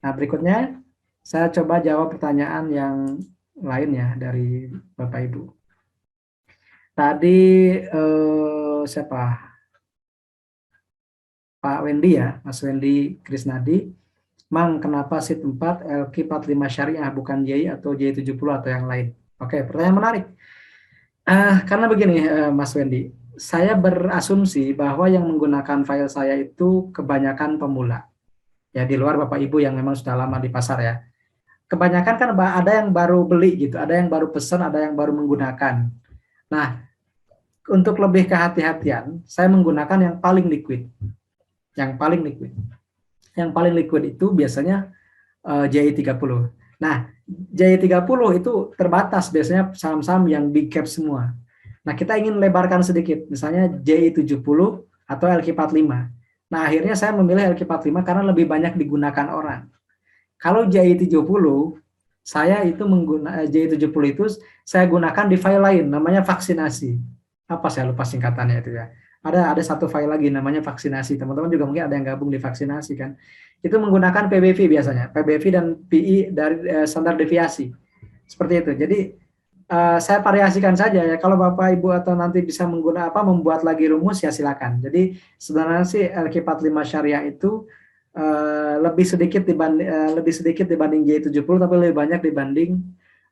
Nah, berikutnya saya coba jawab pertanyaan yang lain ya dari Bapak Ibu. Tadi siapa? Pak Wendy ya, Mas Wendy Krisnadi. Mang, kenapa SIT 4 LQ45 syariah bukan JI atau JI70 atau yang lain? Oke, pertanyaan menarik. Karena begini, Mas Wendy, saya berasumsi bahwa yang menggunakan file saya itu kebanyakan pemula. Ya, di luar Bapak Ibu yang memang sudah lama di pasar ya. Kebanyakan kan ada yang baru beli gitu, ada yang baru pesan, ada yang baru menggunakan. Nah, untuk lebih kehati-hatian, saya menggunakan yang paling liquid. Yang paling liquid. Yang paling liquid itu biasanya JI30. Nah, JI30 itu terbatas biasanya saham-saham yang big cap semua. Nah, kita ingin lebarkan sedikit, misalnya JI70 atau LQ45. Nah, akhirnya saya memilih LQ45 karena lebih banyak digunakan orang. Kalau JI70, saya itu menggunakan JI70 itu saya gunakan di file lain, namanya vaksinasi. Apa saya lupa singkatannya itu ya. Ada satu file lagi namanya vaksinasi. Teman-teman juga mungkin ada yang gabung di vaksinasi kan. Itu menggunakan PBV biasanya, PBV dan PI dari standar deviasi. Seperti itu. Jadi saya variasikan saja ya. Kalau Bapak Ibu atau nanti bisa menggunakan membuat lagi rumus ya silakan. Jadi sebenarnya sih LQ45 syariah itu lebih sedikit dibanding JI70 tapi lebih banyak dibanding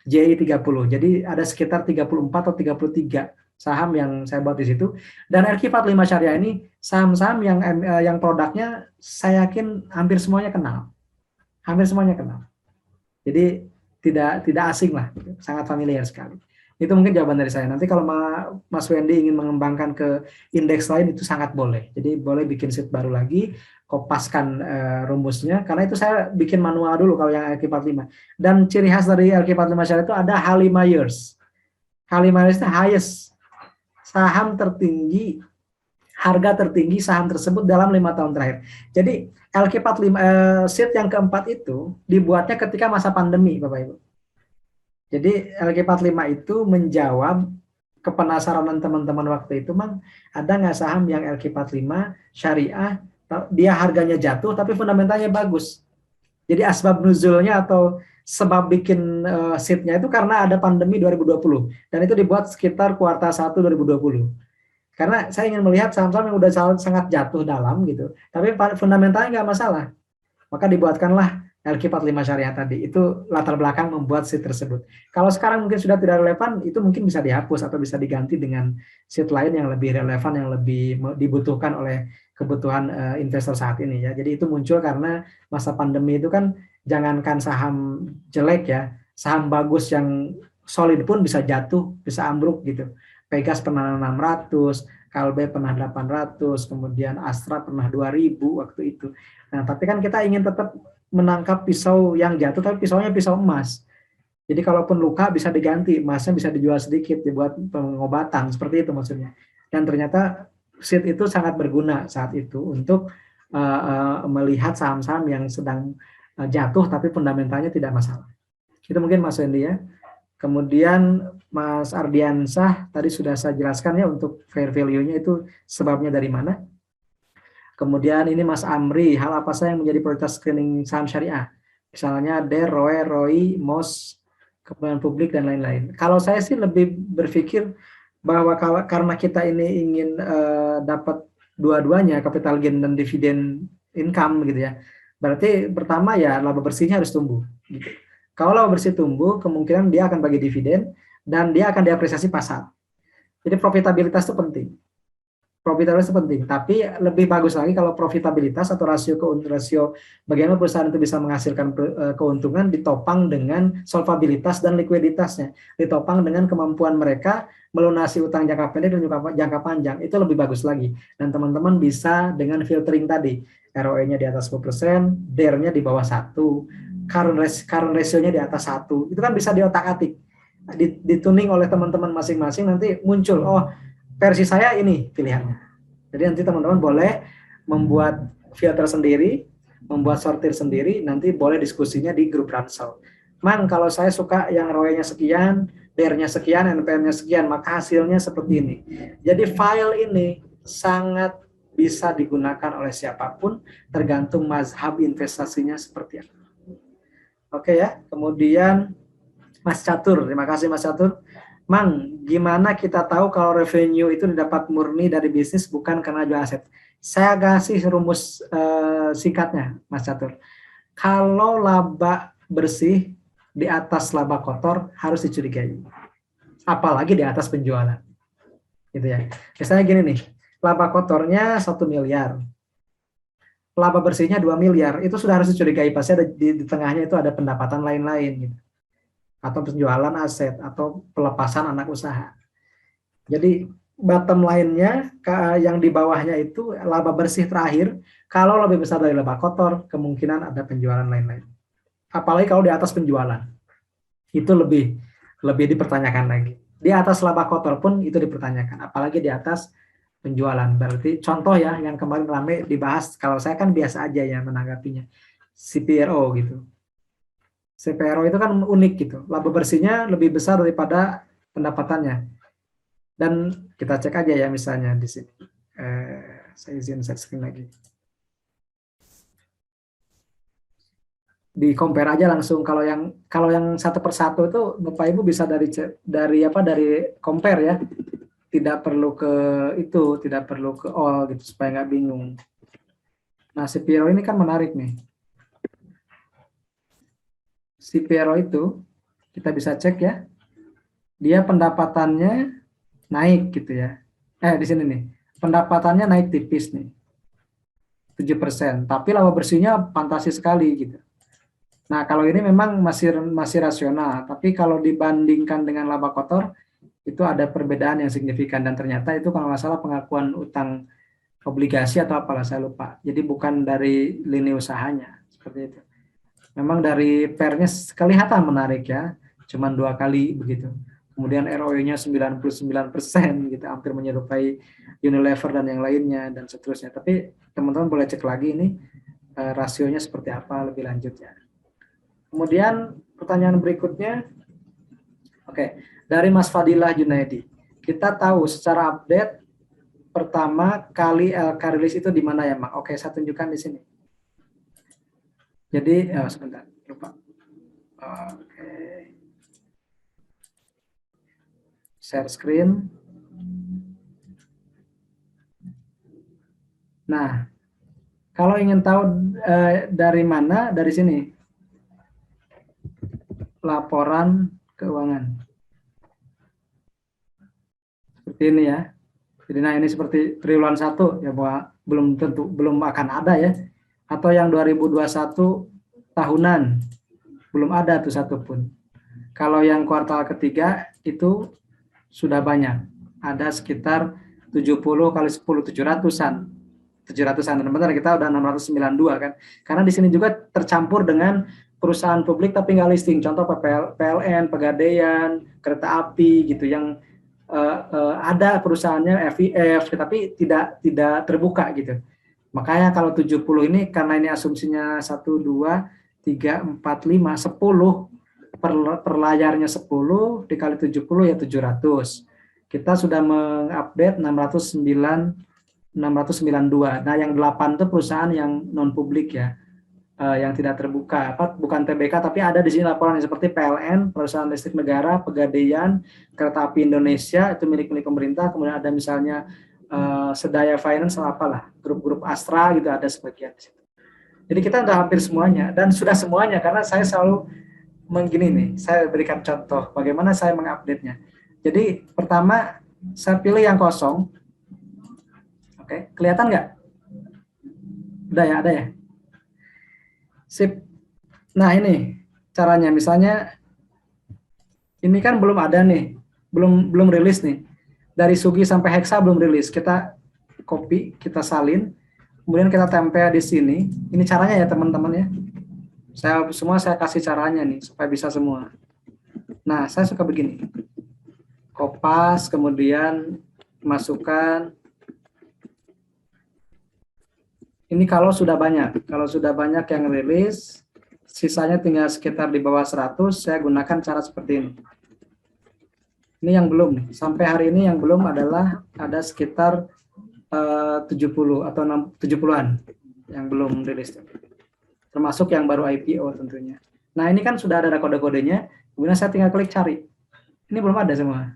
JI30. Jadi ada sekitar 34 atau 33 saham yang saya buat di situ. Dan LQ45 syariah ini saham-saham yang produknya saya yakin hampir semuanya kenal. Hampir semuanya kenal. Jadi tidak asing lah, sangat familiar sekali. Itu mungkin jawaban dari saya. Nanti kalau Mas Wendy ingin mengembangkan ke indeks lain itu sangat boleh. Jadi boleh bikin sheet baru lagi, kopaskan rumusnya. Karena itu saya bikin manual dulu kalau yang LQ45. Dan ciri khas dari LQ45 syariah itu ada H5 years. H5 years itu highest. Saham tertinggi, harga tertinggi saham tersebut dalam 5 tahun terakhir. Jadi LQ45 sheet yang keempat itu dibuatnya ketika masa pandemi, Bapak Ibu. Jadi LQ45 itu menjawab kepenasaran teman-teman waktu itu, Mang, ada nggak saham yang LQ45 syariah, dia harganya jatuh tapi fundamentalnya bagus. Jadi asbab nuzulnya atau sebab bikin sheet-nya itu karena ada pandemi 2020 dan itu dibuat sekitar kuartal 1 2020. Karena saya ingin melihat saham-saham yang udah sangat jatuh dalam gitu, tapi fundamentalnya nggak masalah. Maka dibuatkanlah LQ45 syariah tadi. Itu latar belakang membuat sheet tersebut. Kalau sekarang mungkin sudah tidak relevan, itu mungkin bisa dihapus atau bisa diganti dengan sheet lain yang lebih relevan, yang lebih dibutuhkan oleh kebutuhan investor saat ini ya. Jadi itu muncul karena masa pandemi itu kan jangankan saham jelek ya, saham bagus yang solid pun bisa jatuh, bisa ambruk gitu. Pegas pernah 600, Kalbe pernah 800, kemudian Astra pernah 2000 waktu itu. Nah, tapi kan kita ingin tetap menangkap pisau yang jatuh, tapi pisaunya pisau emas. Jadi kalaupun luka bisa diganti, emasnya bisa dijual sedikit, dibuat pengobatan, seperti itu maksudnya. Dan ternyata seed itu sangat berguna saat itu untuk melihat saham-saham yang sedang jatuh, tapi fundamentalnya tidak masalah. Itu mungkin Mas Wendy ya. Kemudian Mas Ardiansah tadi sudah saya jelaskan ya untuk fair value-nya itu sebabnya dari mana. Kemudian ini Mas Amri, hal apa saja yang menjadi prioritas screening saham syariah? Misalnya DER, ROE, ROI, MOS, kepentingan publik, dan lain-lain. Kalau saya sih lebih berpikir bahwa karena kita ini ingin dapat dua-duanya, capital gain dan dividen income gitu ya. Berarti pertama ya laba bersihnya harus tumbuh. Gitu. Kalau laba bersih tumbuh, kemungkinan dia akan bagi dividen dan dia akan diapresiasi pasar. Jadi profitabilitas itu penting. Profitabilitas itu penting, tapi lebih bagus lagi kalau profitabilitas atau rasio bagaimana perusahaan itu bisa menghasilkan keuntungan ditopang dengan solvabilitas dan likuiditasnya, ditopang dengan kemampuan mereka melunasi utang jangka pendek dan jangka panjang, itu lebih bagus lagi. Dan teman-teman bisa dengan filtering tadi, ROE-nya di atas 10%, DER-nya di bawah 1, current ratio-nya di atas 1, itu kan bisa diotak-atik, dituning oleh teman-teman masing-masing, nanti muncul, oh versi saya ini pilihannya. Jadi nanti teman-teman boleh membuat filter sendiri, membuat sortir sendiri, nanti boleh diskusinya di grup Ransel. Mang, kalau saya suka yang ROE-nya sekian, DER-nya sekian, NPM-nya sekian, maka hasilnya seperti ini. Jadi file ini sangat bisa digunakan oleh siapapun, tergantung mazhab investasinya seperti apa. Oke ya. Kemudian Mas Catur, terima kasih Mas Catur. Mang, gimana kita tahu kalau revenue itu didapat murni dari bisnis bukan karena jual aset? Saya kasih rumus singkatnya, Mas Catur. Kalau laba bersih di atas laba kotor harus dicurigai. Apalagi di atas penjualan. Gitu ya. Misalnya gini nih, laba kotornya 1 miliar. Laba bersihnya 2 miliar, itu sudah harus dicurigai. Pasti ada di tengahnya itu ada pendapatan lain-lain gitu. Atau penjualan aset atau pelepasan anak usaha. Jadi bottom line-nya yang di bawahnya itu laba bersih terakhir, kalau lebih besar dari laba kotor, kemungkinan ada penjualan lain-lain. Apalagi kalau di atas penjualan. Itu lebih dipertanyakan lagi. Di atas laba kotor pun itu dipertanyakan, apalagi di atas penjualan. Berarti contoh ya yang kemarin rame dibahas, kalau saya kan biasa aja ya menanggapinya. CPRO gitu. CPRO itu kan unik gitu. Laba bersihnya lebih besar daripada pendapatannya. Dan kita cek aja ya misalnya di sini. Saya izin share screen lagi. Di compare aja langsung, kalau yang satu persatu itu Bapak Ibu bisa dari compare ya. Tidak perlu ke all gitu supaya nggak bingung. Nah, si Piero ini kan menarik nih. Si Piero itu kita bisa cek ya. Dia pendapatannya naik gitu ya. Di sini nih. Pendapatannya naik tipis nih. 7%, tapi laba bersihnya fantasi sekali gitu. Nah, kalau ini memang masih rasional, tapi kalau dibandingkan dengan laba kotor itu ada perbedaan yang signifikan, dan ternyata itu kalau nggak salah pengakuan utang obligasi atau apalah saya lupa. Jadi bukan dari lini usahanya seperti itu. Memang dari pernya kelihatan menarik ya, cuman 2 kali begitu. Kemudian ROE-nya 99% gitu, hampir menyerupai Unilever dan yang lainnya dan seterusnya. Tapi teman-teman boleh cek lagi ini rasionya seperti apa lebih lanjut ya. Kemudian pertanyaan berikutnya, oke, dari Mas Fadilah Junaidi. Kita tahu secara update pertama kali LK rilis itu di mana ya, Mak? Oke, saya tunjukkan di sini. Jadi, sebentar, lupa. Oke. Share screen. Nah, kalau ingin tahu dari mana, dari sini. Laporan keuangan. Seperti ini ya. Jadi nah ini seperti triwulan 1 ya, bahwa belum akan ada ya. Atau yang 2021 tahunan belum ada tuh satu pun. Kalau yang kuartal ketiga itu sudah banyak. Ada sekitar 70 kali 10 700-an. 700-an, benar kita udah 692 kan. Karena di sini juga tercampur dengan perusahaan publik tapi nggak listing. Contoh PLN, Pegadaian, kereta api gitu yang ada perusahaannya FIF tapi tidak terbuka gitu. Makanya kalau 70 ini karena ini asumsinya 1 2 3 4 5 10 per layarnya 10 dikali 70 ya 700. Kita sudah mengupdate 692. Nah, yang 8 itu perusahaan yang non publik ya. Yang tidak terbuka, bukan TBK tapi ada di sini laporan seperti PLN, perusahaan listrik negara, Pegadaian, Kereta Api Indonesia itu milik pemerintah, kemudian ada misalnya Sedaya Finance atau apalah, grup-grup Astra gitu ada sebagian. Jadi kita udah hampir semuanya dan sudah semuanya karena saya selalu begini nih, saya berikan contoh bagaimana saya mengupdate-nya. Jadi pertama saya pilih yang kosong, oke, kelihatan nggak? Udah ya, ada ya. Sip. Nah ini caranya, misalnya ini kan belum ada nih, belum rilis nih. Dari Sugi sampai Hexa belum rilis. Kita copy, kita salin, kemudian kita tempel di sini. Ini caranya ya teman-teman ya. Saya kasih caranya nih supaya bisa semua. Nah saya suka begini. Kopas, kemudian masukkan. Ini kalau sudah banyak yang rilis, sisanya tinggal sekitar di bawah 100, saya gunakan cara seperti ini. Ini yang belum nih, sampai hari ini yang belum adalah ada sekitar 70 atau 70-an yang belum rilis. Termasuk yang baru IPO tentunya. Nah, ini kan sudah ada kode-kodenya, kemudian saya tinggal klik cari. Ini belum ada semua.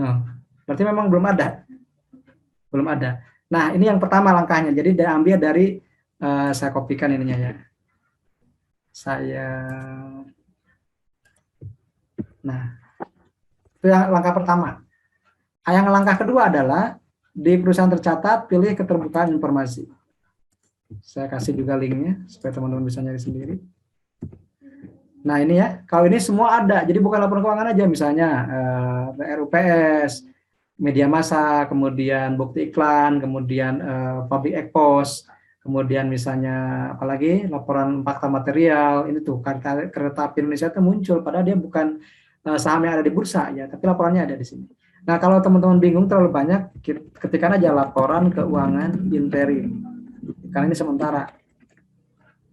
Oh, berarti memang belum ada. Belum ada. Nah, ini yang pertama langkahnya. Jadi diambil dari, saya kopikan ininya ya. Nah, itu yang langkah pertama. Yang langkah kedua adalah di perusahaan tercatat, pilih keterbukaan informasi. Saya kasih juga linknya supaya teman-teman bisa nyari sendiri. Nah, ini ya, kalau ini semua ada, jadi bukan laporan keuangan aja, misalnya RUPS, media massa, kemudian bukti iklan, kemudian public expose, kemudian misalnya apalagi laporan fakta material, ini tuh kereta api Indonesia itu muncul, padahal dia bukan saham yang ada di bursa ya, tapi laporannya ada di sini. Nah, kalau teman-teman bingung terlalu banyak, ketikkan aja laporan keuangan interim, karena ini sementara.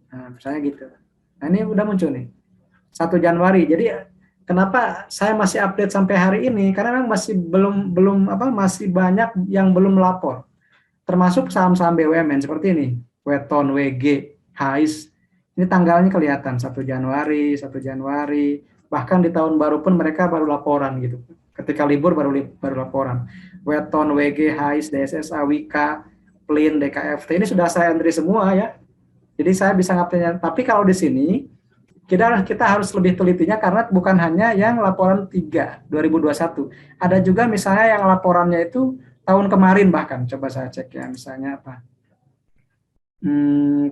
Nah, misalnya gitu. Nah, ini udah muncul nih. 1 Januari. Jadi kenapa saya masih update sampai hari ini? Karena memang masih masih banyak yang belum lapor. Termasuk saham-saham BUMN seperti ini, Weton, WG, HAIS. Ini tanggalnya kelihatan 1 Januari, 1 Januari, bahkan di tahun baru pun mereka baru laporan gitu. Ketika libur baru laporan. Weton, WG, HAIS, DSSA, Wika, PLIN, DKFT ini sudah saya entry semua ya. Jadi saya bisa ngupdate-nya. Tapi kalau di sini kita harus lebih telitinya karena bukan hanya yang laporan 3 2021. Ada juga misalnya yang laporannya itu tahun kemarin bahkan. Coba saya cek ya, misalnya apa?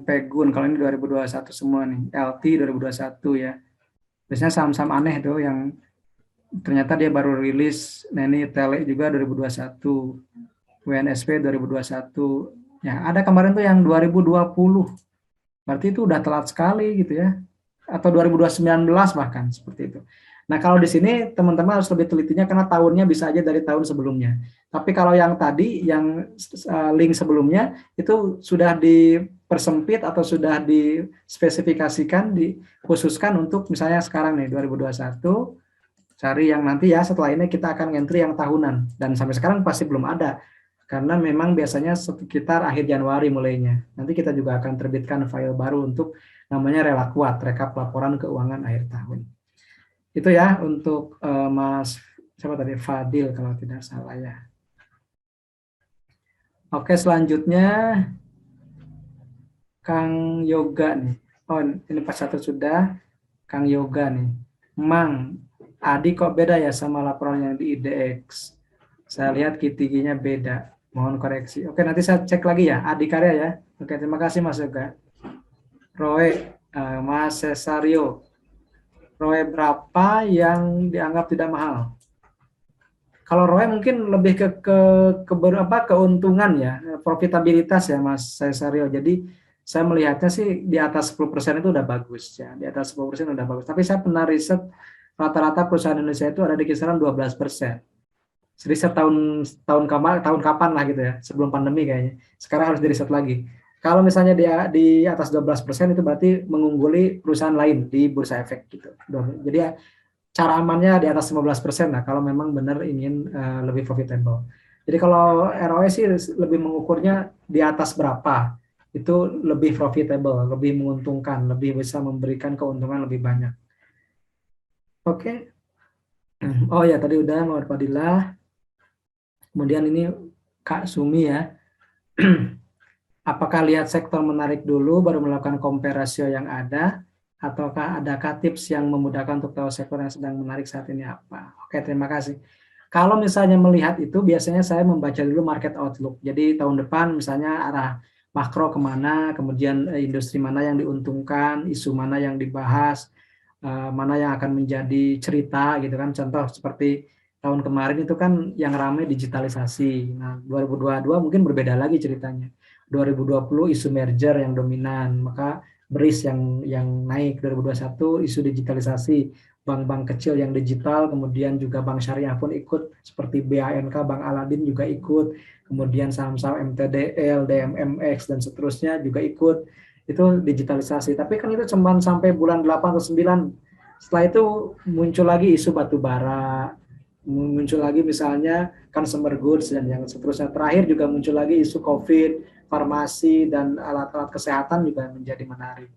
Pegun, kalau ini 2021 semua nih. LT 2021 ya. Biasanya saham-saham aneh tuh yang ternyata dia baru rilis. Nah, ini Tele juga 2021. WNSP 2021. Ya, ada kemarin tuh yang 2020. Berarti itu udah telat sekali gitu ya. Atau 2019 bahkan seperti itu. Nah, kalau di sini teman-teman harus lebih telitinya karena tahunnya bisa aja dari tahun sebelumnya. Tapi kalau yang tadi, yang link sebelumnya itu sudah dipersempit atau sudah dispesifikasikan, dikhususkan untuk misalnya sekarang nih 2021, cari yang nanti ya setelah ini kita akan entry yang tahunan. Dan sampai sekarang pasti belum ada. Karena memang biasanya sekitar akhir Januari mulainya. Nanti kita juga akan terbitkan file baru untuk namanya Relakuat, rekap laporan keuangan akhir tahun. Itu ya untuk Mas siapa tadi, Fadil kalau tidak salah ya. Oke, selanjutnya Kang Yoga nih. Oh, ini pas satu sudah. Kang Yoga nih. Mang, Adi kok beda ya sama laporan yang di IDX? Saya lihat KTG-nya beda. Mohon koreksi. Oke, nanti saya cek lagi ya. Adi Karya ya. Oke, terima kasih Mas Yoga. Roy, Mas Cesario. ROE berapa yang dianggap tidak mahal? Kalau ROE mungkin lebih ke keuntungan ya, profitabilitas ya Mas Cesario. Jadi saya melihatnya sih di atas 10% itu udah bagus ya, di atas 10% udah bagus. Tapi saya pernah riset rata-rata perusahaan Indonesia itu ada di kisaran 12%. Riset tahun kapan lah gitu ya, sebelum pandemi kayaknya. Sekarang harus diriset lagi. Kalau misalnya dia di atas 12% itu berarti mengungguli perusahaan lain di bursa efek gitu. Jadi ya, cara amannya di atas 15% lah kalau memang benar ingin lebih profitable. Jadi kalau ROE sih lebih mengukurnya di atas berapa, itu lebih profitable, lebih menguntungkan, lebih bisa memberikan keuntungan lebih banyak. Oke. Oh ya, tadi udah Muhammad Fadilah. Kemudian ini Kak Sumi ya. Apakah lihat sektor menarik dulu baru melakukan compare rasio yang ada, ataukah adakah tips yang memudahkan untuk tahu sektor yang sedang menarik saat ini apa? Oke, terima kasih. Kalau misalnya melihat itu, biasanya saya membaca dulu market outlook. Jadi tahun depan misalnya arah makro kemana, kemudian industri mana yang diuntungkan, isu mana yang dibahas, mana yang akan menjadi cerita gitu kan. Contoh seperti tahun kemarin itu kan yang ramai digitalisasi. Nah, 2022 mungkin berbeda lagi ceritanya. 2020 isu merger yang dominan, maka BRIS yang naik. 2021 isu digitalisasi, bank-bank kecil yang digital, kemudian juga bank syariah pun ikut, seperti BANK, Bank Aladin juga ikut, kemudian saham-saham MTDL, DMMX, dan seterusnya juga ikut, itu digitalisasi. Tapi kan itu cuma sampai bulan 8 atau 9. Setelah itu muncul lagi isu batu bara, muncul lagi misalnya consumer goods dan yang seterusnya. Terakhir juga muncul lagi isu COVID, farmasi, dan alat-alat kesehatan juga menjadi menarik.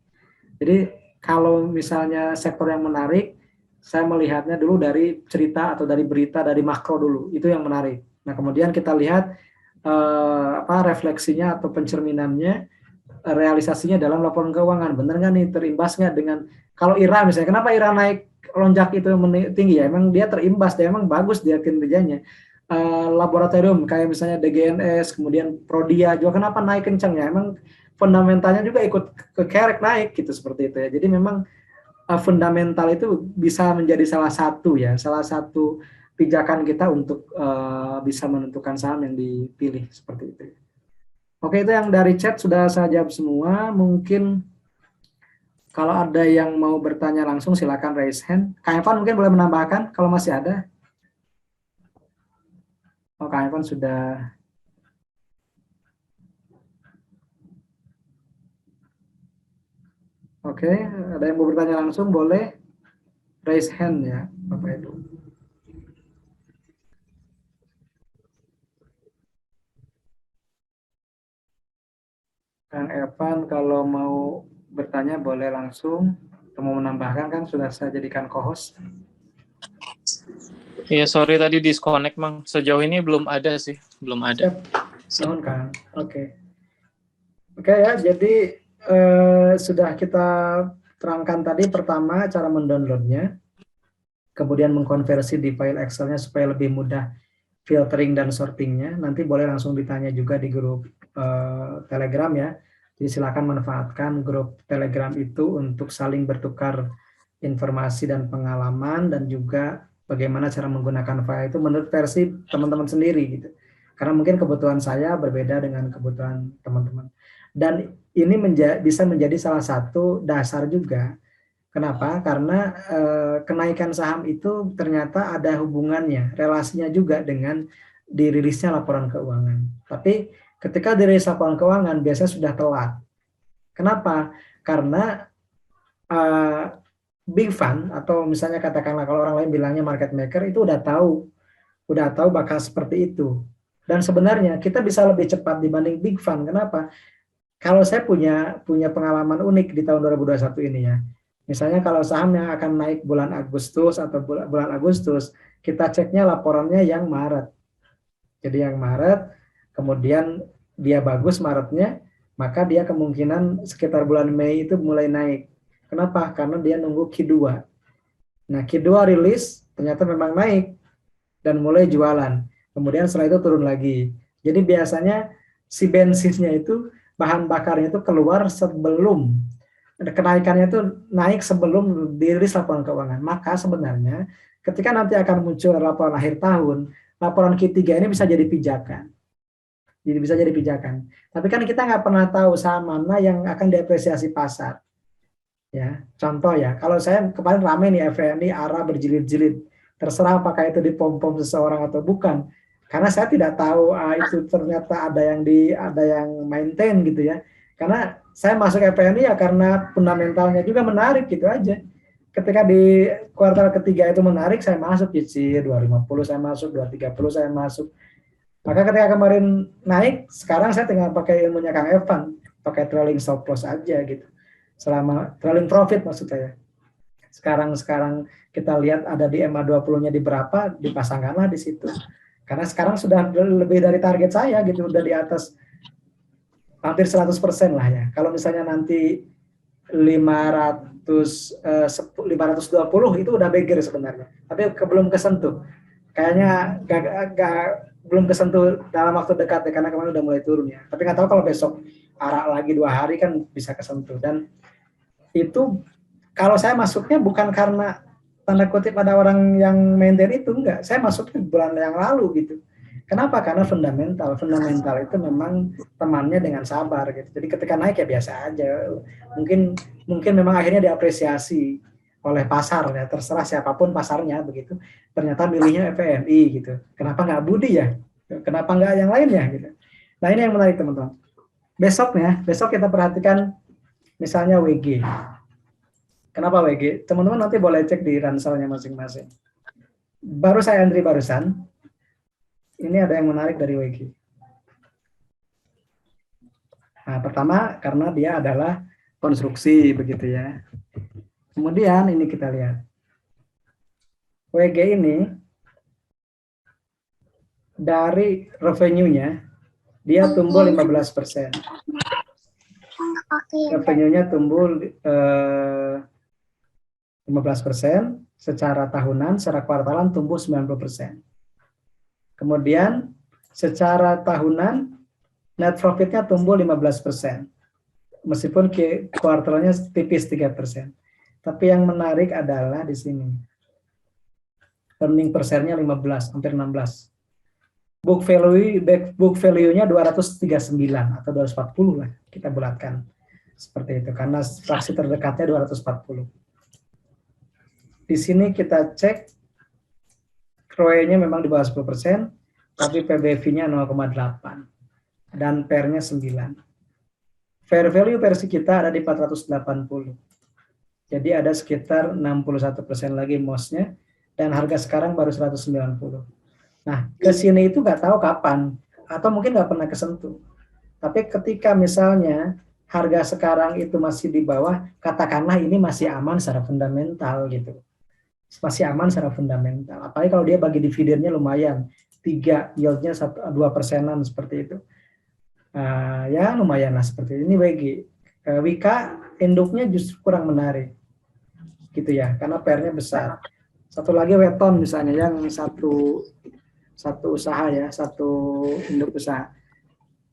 Jadi kalau misalnya sektor yang menarik, saya melihatnya dulu dari cerita atau dari berita dari makro dulu, itu yang menarik. Nah kemudian kita lihat refleksinya atau pencerminannya, realisasinya dalam laporan keuangan, benar nggak nih, terimbas nggak dengan, kalau IRA misalnya, kenapa IRA naik lonjak itu tinggi ya, emang dia terimbas, dia emang bagus dia kinerjanya. Laboratorium kayak misalnya DGNS, kemudian Prodia juga kenapa naik kencang ya, emang fundamentalnya juga ikut kekerek naik gitu, seperti itu ya. Jadi memang fundamental itu bisa menjadi salah satu ya, salah satu pijakan kita untuk bisa menentukan saham yang dipilih, seperti itu. Oke, itu yang dari chat sudah saya jawab semua. Mungkin kalau ada yang mau bertanya langsung silakan raise hand. Kak Evan mungkin boleh menambahkan kalau masih ada. Oh, Kak Evan sudah. Oke, ada yang mau bertanya langsung boleh raise hand ya, Bapak Edu. Kang Evan kalau mau bertanya boleh langsung. Atau mau menambahkan kan sudah saya jadikan co-host. Iya, sorry tadi disconnect, Mang. Sejauh ini belum ada sih, belum ada. Siap. Kang. Oke. Oke ya, jadi sudah kita terangkan tadi, pertama cara mendownloadnya, kemudian mengkonversi di file Excel-nya supaya lebih mudah filtering dan sortingnya. Nanti boleh langsung ditanya juga di grup Telegram ya. Jadi silakan manfaatkan grup Telegram itu untuk saling bertukar informasi dan pengalaman, dan juga bagaimana cara menggunakan file itu menurut versi teman-teman sendiri gitu. Karena mungkin kebutuhan saya berbeda dengan kebutuhan teman-teman. Dan ini bisa menjadi salah satu dasar juga. Kenapa? Karena kenaikan saham itu ternyata ada hubungannya, relasinya juga dengan dirilisnya laporan keuangan. Tapi ketika dirilis laporan keuangan biasanya sudah telat. Kenapa? Karena big fund atau misalnya katakanlah kalau orang lain bilangnya market maker itu udah tahu bakal seperti itu. Dan sebenarnya kita bisa lebih cepat dibanding big fund. Kenapa? Kalau saya punya pengalaman unik di tahun 2021 ini ya. Misalnya kalau saham yang akan naik bulan Agustus atau bulan Agustus, kita ceknya laporannya yang Maret. Jadi yang Maret, kemudian dia bagus Maretnya, maka dia kemungkinan sekitar bulan Mei itu mulai naik. Kenapa? Karena dia nunggu Q2. Nah, Q2 rilis, ternyata memang naik dan mulai jualan. Kemudian setelah itu turun lagi. Jadi biasanya si bensinnya itu, bahan bakarnya itu keluar sebelum, kenaikannya itu naik sebelum dirilis laporan keuangan. Maka sebenarnya ketika nanti akan muncul laporan akhir tahun, laporan Q3 ini bisa jadi pijakan. Jadi bisa jadi pijakan. Tapi kan kita nggak pernah tahu saham mana yang akan diapresiasi pasar. Ya, contoh ya, kalau saya kemarin rame nih FNI, ARA berjilid-jilid. Terserah apakah itu dipom-pom seseorang atau bukan. Karena saya tidak tahu itu ternyata ada yang maintain gitu ya. Karena saya masuk FNI ya karena fundamentalnya juga menarik gitu aja. Ketika di kuartal ketiga itu menarik, saya masuk di 250 saya masuk, 230 saya masuk. Maka ketika kemarin naik, sekarang saya tinggal pakai ilmunya Kang Evan, pakai trailing stop loss aja gitu. Selama trailing profit maksud saya. Sekarang kita lihat ada di MA20-nya di berapa, dipasangkanlah di situ. Karena sekarang sudah lebih dari target saya gitu, udah di atas hampir 100% lah ya. Kalau misalnya nanti 520 itu udah begir sebenarnya. Tapi belum kesentuh. Kayaknya belum kesentuh dalam waktu dekat ya, karena kemarin udah mulai turun ya. Tapi nggak tahu kalau besok arah lagi 2 hari kan bisa kesentuh. Dan itu kalau saya masuknya bukan karena tanda kutip ada orang yang maintain itu, enggak. Saya masuknya bulan yang lalu gitu. Kenapa? Karena fundamental itu memang temannya dengan sabar gitu. Jadi ketika naik ya biasa aja. Mungkin memang akhirnya diapresiasi oleh pasar ya, terserah siapapun pasarnya begitu. Ternyata milihnya FPNI gitu. Kenapa nggak Budi ya? Kenapa nggak yang lainnya gitu. Nah ini yang menarik teman-teman. Besok kita perhatikan misalnya WG. Kenapa WG? Teman-teman nanti boleh cek di ranselnya masing-masing. Baru saya entry barusan. Ini ada yang menarik dari WG. Nah, pertama karena dia adalah konstruksi begitu ya. Kemudian ini kita lihat. WG ini dari revenue-nya dia tumbuh 15%. Revenue-nya tumbuh 15%, secara tahunan, secara kuartalan tumbuh 90%. Kemudian secara tahunan net profit-nya tumbuh 15%. Meskipun kuartalnya tipis 3%. Tapi yang menarik adalah di sini. Earning per share-nya 15, hampir 16. Book value-nya 239 atau 240 lah, kita bulatkan. Seperti itu, karena fraksi terdekatnya 240. Di sini kita cek ROE-nya memang di bawah 10%, tapi PBV-nya 0,8 dan PER-nya 9. Fair value versi kita ada di 480. Jadi ada sekitar 61% lagi MOS-nya, dan harga sekarang baru 190. Nah, ke sini itu nggak tahu kapan, atau mungkin nggak pernah kesentuh. Tapi ketika misalnya harga sekarang itu masih di bawah, katakanlah ini masih aman secara fundamental gitu. Masih aman secara fundamental. Apalagi kalau dia bagi dividennya lumayan, 3, yield-nya 2%-an seperti itu. Ya lumayan lah seperti ini WG. Wika induknya justru kurang menarik. Gitu ya, karena PR-nya besar. Satu lagi Weton misalnya, yang satu usaha ya, satu induk usaha.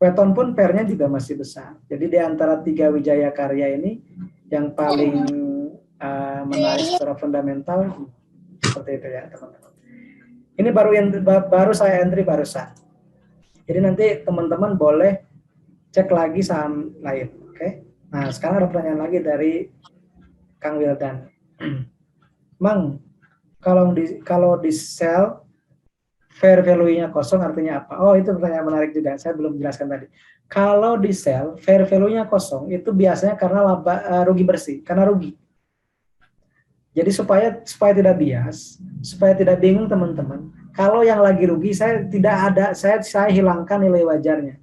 Weton pun PR-nya juga masih besar. Jadi di antara 3 Wijaya Karya ini yang paling menarik secara fundamental seperti itu ya teman-teman. Ini baru saya entry barusan. Jadi nanti teman-teman boleh cek lagi saham lain, oke? Nah sekarang ada pertanyaan lagi dari Kang Wildan. Mang, kalau di sell fair value-nya kosong artinya apa? Oh, itu pertanyaan menarik juga. Saya belum jelaskan tadi. Kalau di sell fair value-nya kosong, itu biasanya karena rugi bersih, karena rugi. Jadi supaya tidak bias, supaya tidak bingung teman-teman. Kalau yang lagi rugi, saya hilangkan nilai wajarnya.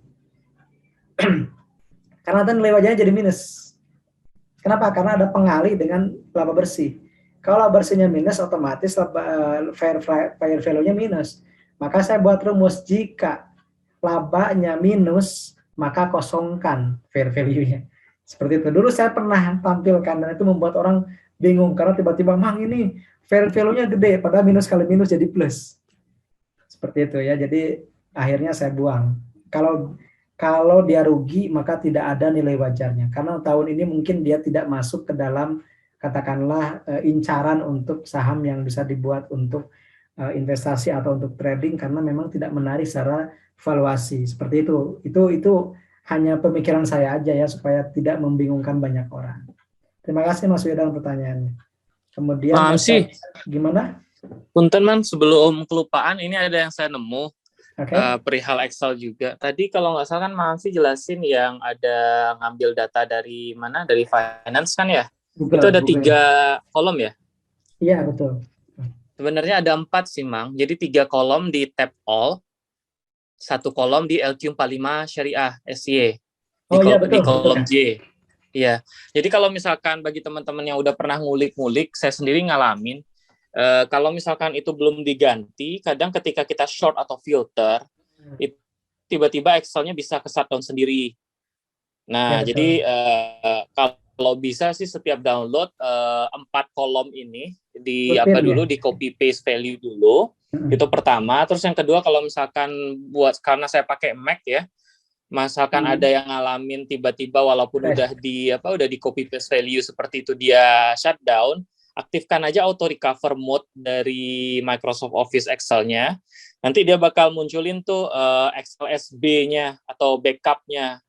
Karena nilai wajarnya jadi minus. Kenapa? Karena ada pengali dengan laba bersih. Kalau laba bersihnya minus, otomatis fair value-nya minus. Maka saya buat rumus, jika labanya minus, maka kosongkan fair value-nya. Seperti itu. Dulu saya pernah tampilkan, dan itu membuat orang bingung, karena tiba-tiba, Mang ini fair value-nya gede, padahal minus kali minus jadi plus. Seperti itu ya, jadi akhirnya saya buang. Kalau dia rugi, maka tidak ada nilai wajarnya. Karena tahun ini mungkin dia tidak masuk ke dalam, katakanlah, incaran untuk saham yang bisa dibuat untuk investasi atau untuk trading, karena memang tidak menarik secara valuasi. Seperti itu. Itu hanya pemikiran saya aja ya, supaya tidak membingungkan banyak orang. Terima kasih Mas Widan pertanyaannya. Kemudian sih. Gimana? Punten man, sebelum kelupaan, ini ada yang saya nemu. Okay. Perihal Excel juga. Tadi kalau nggak salah kan Mamsi jelasin yang ada ngambil data dari mana? Dari finance kan ya? Google, itu ada Google. 3 kolom ya? Iya, betul. Sebenarnya ada 4 sih, Mang. Jadi 3 kolom di tab all, 1 kolom di LQ45 Syariah SY. Di kolom J. Iya. Jadi kalau misalkan bagi teman-teman yang udah pernah ngulik-ngulik, saya sendiri ngalamin, kalau misalkan itu belum diganti, kadang ketika kita short atau filter, itu tiba-tiba Excel-nya bisa ke shutdown sendiri. Nah, ya, jadi kalau bisa sih setiap download 4 kolom ini di dulu di copy paste value dulu. Itu pertama. Terus yang kedua, kalau misalkan karena saya pakai Mac ya, misalkan ada yang ngalamin tiba-tiba walaupun udah di copy paste value seperti itu dia shutdown, aktifkan aja auto recover mode dari Microsoft Office Excel-nya. Nanti dia bakal munculin tuh Excel SB-nya atau backup-nya.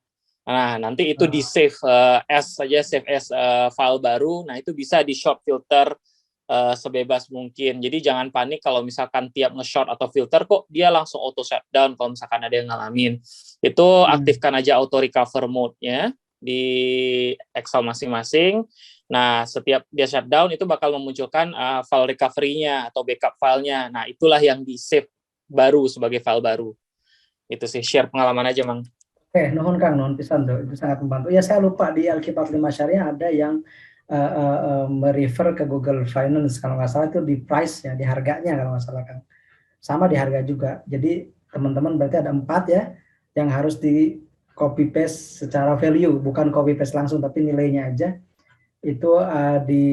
Nah, nanti itu di save save as file baru. Nah, itu bisa di short filter sebebas mungkin. Jadi jangan panik kalau misalkan tiap nge-short atau filter kok dia langsung auto shutdown kalau misalkan ada yang ngalamin. Itu aktifkan aja auto recover mode-nya di Excel masing-masing. Nah, setiap dia shutdown itu bakal memunculkan file recovery-nya atau backup filenya. Nah, itulah yang di-save baru sebagai file baru. Itu sih, share pengalaman aja, Mang. Nuhun Kang, nuhun pisan tuh. Itu sangat membantu. Ya, saya lupa di LQ45 Syariah ada yang merefer ke Google Finance kalau nggak salah itu di price ya, di harganya kalau nggak salah kan. Sama di harga juga. Jadi teman-teman berarti ada 4 ya yang harus di copy paste secara value, bukan copy paste langsung tapi nilainya aja. Itu di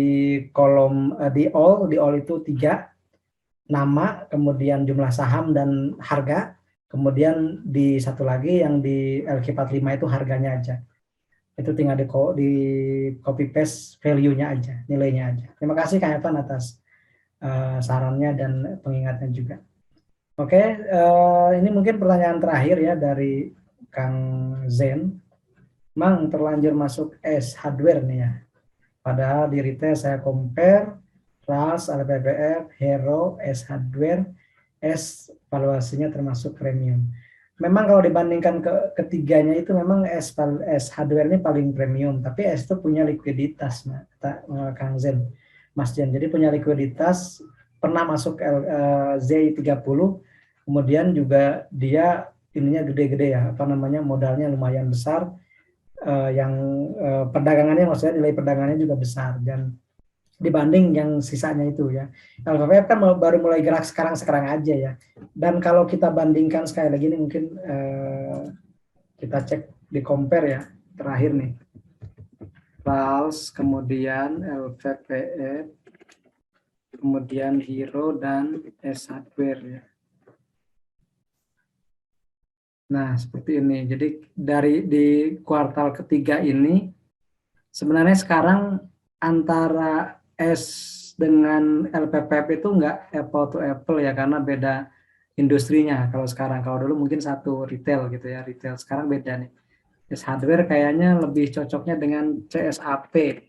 kolom di all itu 3, nama, kemudian jumlah saham dan harga, kemudian di satu lagi yang di LQ45 itu harganya aja. Itu tinggal di copy paste value-nya aja, nilainya aja. Terima kasih Kak Evan atas sarannya dan pengingatnya juga. Oke, ini mungkin pertanyaan terakhir ya dari Kang Zen. Mang, terlanjur masuk S hardware nih ya. Padahal di retail saya compare RAS, LPPF, Hero, S hardware, S valuasinya termasuk premium. Memang kalau dibandingkan ketiganya itu memang S hardware ini paling premium, tapi S itu punya likuiditas, Kang Zen, Mas Jen. Jadi punya likuiditas, pernah masuk Z30, kemudian juga dia ininya gede-gede ya, modalnya lumayan besar, yang perdagangannya maksudnya nilai perdagangannya juga besar dan dibanding yang sisanya itu ya. LPPF kan baru mulai gerak sekarang aja ya. Dan kalau kita bandingkan sekali lagi ini mungkin kita cek di compare ya terakhir nih. RALS, kemudian LPPF, kemudian Hero dan S hardware ya. Nah, seperti ini. Jadi di kuartal ketiga ini sebenarnya sekarang antara S dengan LPPF itu enggak apple to apple ya, karena beda industrinya. Kalau sekarang, kalau dulu mungkin satu retail gitu ya, retail. Sekarang beda nih. S hardware kayaknya lebih cocoknya dengan CSAP.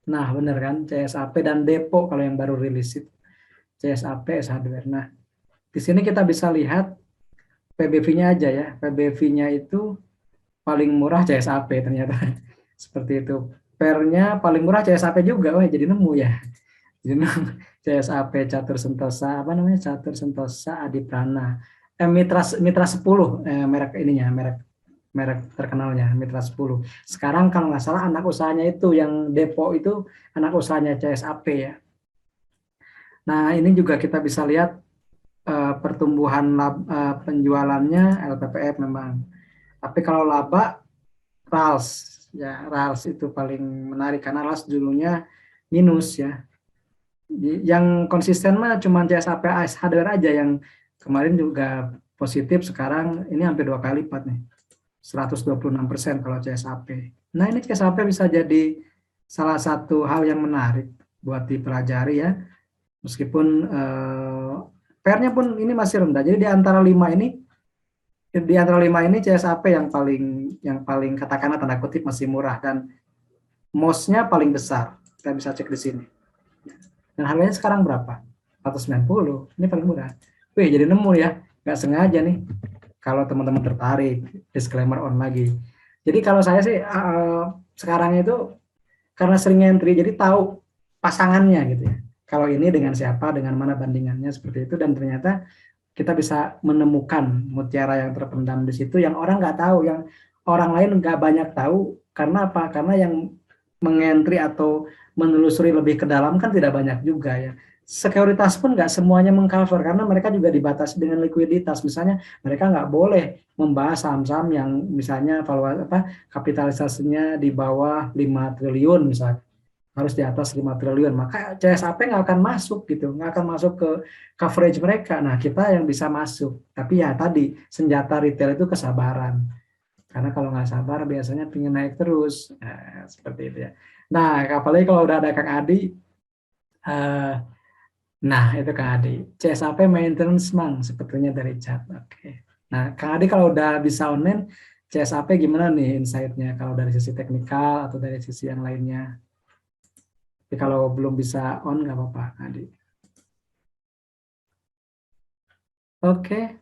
Nah, bener kan? CSAP dan Depo kalau yang baru rilis itu. CSAP, S hardware. Nah, di sini kita bisa lihat PBV-nya aja ya. PBV-nya itu paling murah CSAP ternyata. Seperti itu. Pernya paling murah CSAP juga. Wah, jadi nemu ya. Jadi nemu CSAP Catur Sentosa, apa namanya? Catur Sentosa Adiprana. Mitra 10 merek ininya, merek terkenalnya Mitra 10. Sekarang kalau nggak salah anak usahanya itu yang Depo itu anak usahanya CSAP ya. Nah, ini juga kita bisa lihat pertumbuhan penjualannya LPPF memang. Tapi kalau laba RALS ya, RALS itu paling menarik karena RALS dulunya minus ya. Yang konsisten mah cuma CSAP AS hardware aja yang kemarin juga positif, sekarang ini hampir 2 kali lipat nih. 126% kalau CSAP. Nah, ini CSAP bisa jadi salah satu hal yang menarik buat dipelajari ya. Meskipun PER-nya pun ini masih rendah. Jadi di antara 5 ini CSAP yang paling katakanlah tanda kutip masih murah dan MOS-nya paling besar. Kita bisa cek di sini. Dan harganya sekarang berapa? 190. Ini paling murah. Wih, jadi nemu ya. Nggak sengaja nih. Kalau teman-teman tertarik, disclaimer on lagi. Jadi kalau saya sih sekarang itu karena sering entry, jadi tahu pasangannya gitu ya. Kalau ini dengan siapa, dengan mana bandingannya seperti itu, dan ternyata kita bisa menemukan mutiara yang terpendam di situ yang orang nggak tahu, yang orang lain nggak banyak tahu. Karena apa? Karena yang mengentry atau menelusuri lebih ke dalam kan tidak banyak juga ya. Sekuritas pun nggak semuanya mengcover karena mereka juga dibatasi dengan likuiditas. Misalnya mereka nggak boleh membahas saham-saham yang misalnya kapitalisasinya di bawah 5 triliun misalnya, harus di atas 5 triliun. Maka CSAP nggak akan masuk gitu, nggak akan masuk ke coverage mereka. Nah, kita yang bisa masuk. Tapi ya tadi senjata retail itu kesabaran. Karena kalau nggak sabar biasanya pengen naik terus. Nah, seperti itu ya. Nah, apalagi kalau udah ada Kang Adi, nah itu Kang Adi. CSAP maintenance Mang, sebetulnya dari chat. Oke. Nah, Kang Adi kalau udah bisa online, CSAP gimana nih insight-nya? Kalau dari sisi teknikal atau dari sisi yang lainnya? Tapi kalau belum bisa on, nggak apa-apa, Kang Adi. Oke.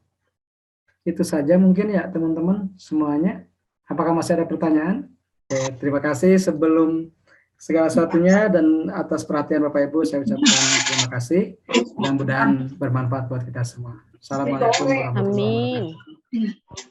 Itu saja mungkin ya teman-teman semuanya. Apakah masih ada pertanyaan? Oke, terima kasih sebelum segala sesuatunya dan atas perhatian Bapak Ibu saya ucapkan terima kasih. Mudah-mudahan bermanfaat buat kita semua. Assalamualaikum warahmatullahi wabarakatuh.